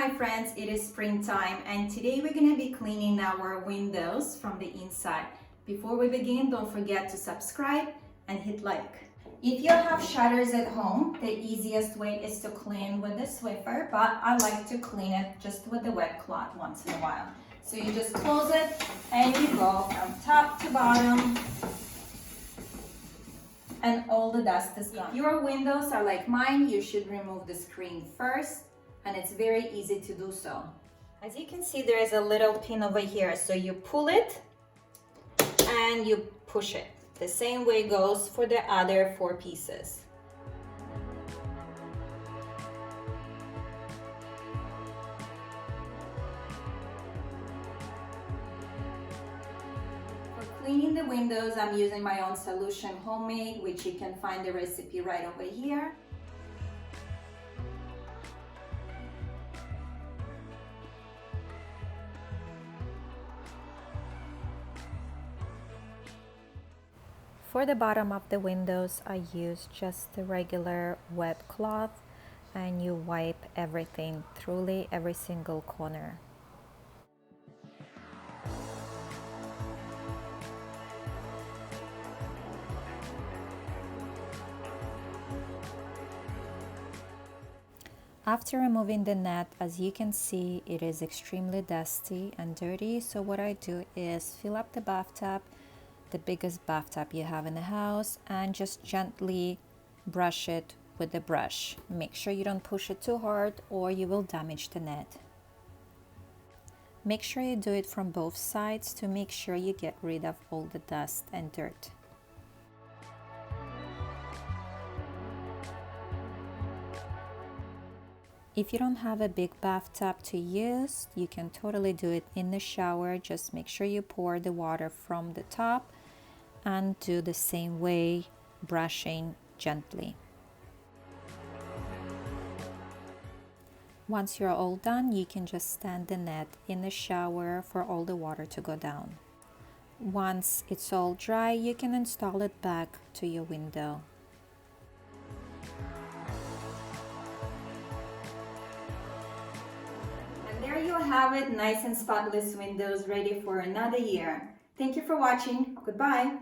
my friends, it is springtime and today we're going to be cleaning our windows from the inside. Before we begin, don't forget to subscribe and hit like. If you have shutters at home, the easiest way is to clean with the Swiffer, but I like to clean it just with the wet cloth once in a while. So you just close it and you go from top to bottom and all the dust is gone. If your windows are like mine, you should remove the screen first, and it's very easy to do so. As you can see, there is a little pin over here, so you pull it and you push it. The same way goes for the other 4 pieces. For cleaning the windows, I'm using my own solution, homemade, which you can find the recipe right over here. For the bottom of the windows, I use just the regular wet cloth and you wipe everything thoroughly, every single corner. After removing the net, as you can see, it is extremely dusty and dirty. So what I do is fill up the bathtub, the biggest bathtub you have in the house, and just gently brush it with the brush. Make sure you don't push it too hard or you will damage the net. Make sure you do it from both sides to make sure you get rid of all the dust and dirt. If you don't have a big bathtub to use, you can totally do it in the shower. Just make sure you pour the water from the top and do the same way, brushing gently. Once you're all done, you can just stand the net in the shower for all the water to go down. Once it's all dry, you can install it back to your window. And there you have it, nice and spotless windows ready for another year. Thank you for watching. Goodbye.